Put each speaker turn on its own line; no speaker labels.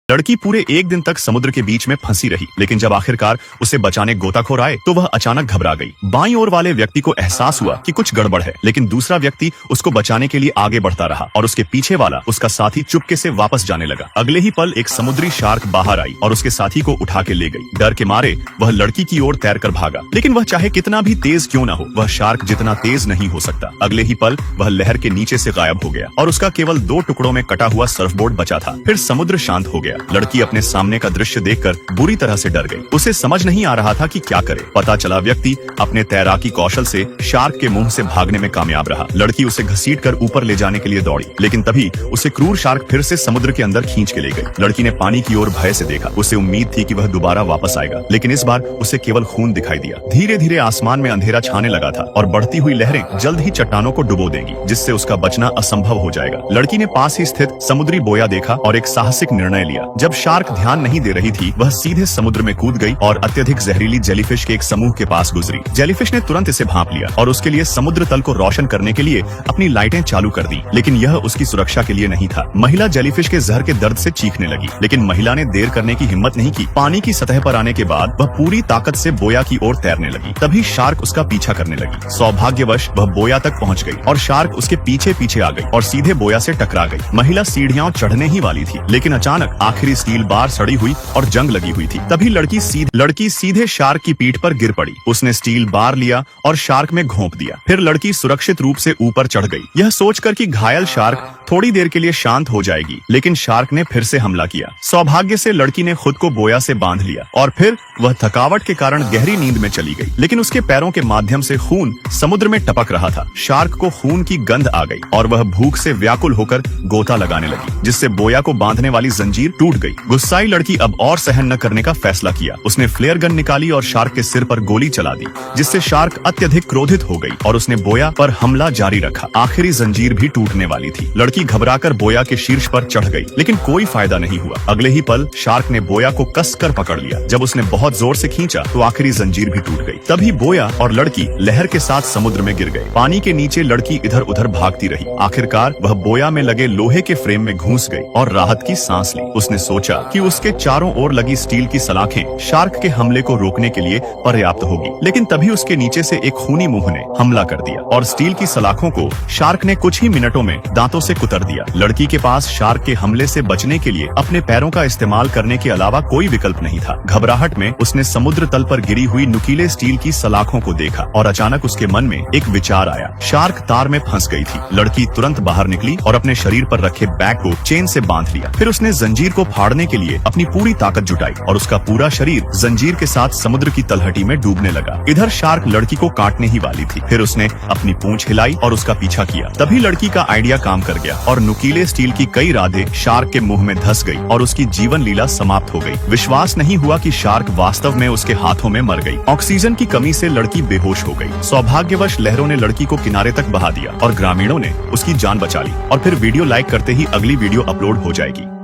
लड़की पूरे एक दिन तक समुद्र के बीच में फंसी रही, लेकिन जब आखिरकार उसे बचाने गोताखोर आए तो वह अचानक घबरा गई। बाईं ओर वाले व्यक्ति को एहसास हुआ कि कुछ गड़बड़ है, लेकिन दूसरा व्यक्ति उसको बचाने के लिए आगे बढ़ता रहा और उसके पीछे वाला उसका साथी चुपके से वापस जाने लगा। अगले ही पल एक समुद्री शार्क बाहर आई और उसके साथी को उठा के ले गई। डर के मारे वह लड़की की ओर तैरकर भागा, लेकिन वह चाहे कितना भी तेज क्यों न हो, वह शार्क जितना तेज नहीं हो सकता। अगले ही पल वह लहर के नीचे से गायब हो गया और उसका केवल 2 टुकड़ों में कटा हुआ सर्फबोर्ड बचा था। फिर समुद्र शांत हो गया। लड़की अपने सामने का दृश्य देखकर बुरी तरह से डर गई। उसे समझ नहीं आ रहा था कि क्या करे। पता चला व्यक्ति अपने तैराकी कौशल से शार्क के मुंह से भागने में कामयाब रहा। लड़की उसे घसीटकर ऊपर ले जाने के लिए दौड़ी, लेकिन तभी उसे क्रूर शार्क फिर से समुद्र के अंदर खींच के ले गई। लड़की ने पानी की ओर भय से देखा। उसे उम्मीद थी कि वह दोबारा वापस आएगा, लेकिन इस बार उसे केवल खून दिखाई दिया। धीरे धीरे आसमान में अंधेरा छाने लगा था और बढ़ती हुई लहरें जल्द ही चट्टानों को डुबो देंगी, जिससे उसका बचना असंभव हो जाएगा। लड़की ने पास ही स्थित समुद्री बोया देखा और एक साहसिक निर्णय लिया। जब शार्क ध्यान नहीं दे रही थी, वह सीधे समुद्र में कूद गई और अत्यधिक जहरीली जेलीफिश के एक समूह के पास गुजरी। जेलीफिश ने तुरंत इसे भांप लिया और उसके लिए समुद्र तल को रोशन करने के लिए अपनी लाइटें चालू कर दी, लेकिन यह उसकी सुरक्षा के लिए नहीं था। महिला जेलीफिश के जहर के दर्द से चीखने लगी, लेकिन महिला ने देर करने की हिम्मत नहीं की। पानी की सतह पर आने के बाद वह पूरी ताकत से बोया की ओर तैरने लगी। तभी शार्क उसका पीछा करने लगी। सौभाग्यवश वह बोया तक पहुंच गई और शार्क उसके पीछे पीछे आ गई और सीधे बोया से टकरा गई। महिला सीढ़ियां चढ़ने ही वाली थी, लेकिन अचानक आखिरी स्टील बार सड़ी हुई और जंग लगी हुई थी। तभी लड़की सीधे शार्क की पीठ पर गिर पड़ी। उसने स्टील बार लिया और शार्क में घोंप दिया। फिर लड़की सुरक्षित रूप से ऊपर चढ़ गई, यह सोचकर कि घायल शार्क थोड़ी देर के लिए शांत हो जाएगी, लेकिन शार्क ने फिर से हमला किया। सौभाग्य से लड़की ने खुद को बोया से बांध लिया और फिर वह थकावट के कारण गहरी नींद में चली गई, लेकिन उसके पैरों के माध्यम से खून समुद्र में टपक रहा था। शार्क को खून की गंध आ गई और वह भूख से व्याकुल होकर गोता लगाने लगी, जिससे बोया को बांधने वाली जंजीर टूट गई। गुस्साई लड़की अब और सहन न करने का फैसला किया। उसने फ्लेयर गन निकाली और शार्क के सिर पर गोली चला दी, जिससे शार्क अत्यधिक क्रोधित हो गई और उसने बोया पर हमला जारी रखा। आखिरी जंजीर भी टूटने वाली थी। लड़की घबराकर बोया के शीर्ष पर चढ़ गई, लेकिन कोई फायदा नहीं हुआ। अगले ही पल शार्क ने बोया को कसकर पकड़ लिया। जब उसने बहुत जोर से खींचा तो आखिरी जंजीर भी टूट गई। तभी बोया और लड़की लहर के साथ समुद्र में गिर गए। पानी के नीचे लड़की इधर उधर भागती रही। आखिरकार वह बोया में लगे लोहे के फ्रेम में घुस गई और राहत की सांस ली। उसने सोचा कि उसके चारों ओर लगी स्टील की सलाखें शार्क के हमले को रोकने के लिए पर्याप्त होगी, लेकिन तभी उसके नीचे से एक खूनी मुंह ने हमला कर दिया और स्टील की सलाखों को शार्क ने कुछ ही मिनटों में दांतों से कुतर दिया। लड़की के पास शार्क के हमले से बचने के लिए अपने पैरों का इस्तेमाल करने के अलावा कोई विकल्प नहीं था। घबराहट में उसने समुद्र तल पर गिरी हुई नुकीले स्टील की सलाखों को देखा और अचानक उसके मन में एक विचार आया। शार्क तार में फंस गई थी। लड़की तुरंत बाहर निकली और अपने शरीर पर रखे बैग को चेन से बांध लिया। फिर उसने जंजीर को फाड़ने के लिए अपनी पूरी ताकत जुटाई और उसका पूरा शरीर जंजीर के साथ समुद्र की तलहटी में डूबने लगा। इधर शार्क लड़की को काटने ही वाली थी। फिर उसने अपनी पूंछ हिलाई और उसका पीछा किया। तभी लड़की का आइडिया काम कर गया और नुकीले स्टील की कई राधे शार्क के मुंह में धंस गई और उसकी जीवन लीला समाप्त हो गई। विश्वास नहीं हुआ कि शार्क वास्तव में उसके हाथों में मर गई। ऑक्सीजन की कमी से लड़की बेहोश हो गई। सौभाग्यवश लहरों ने लड़की को किनारे तक बहा दिया और ग्रामीणों ने उसकी जान बचा ली। और फिर वीडियो लाइक करते ही अगली वीडियो अपलोड हो जाएगी।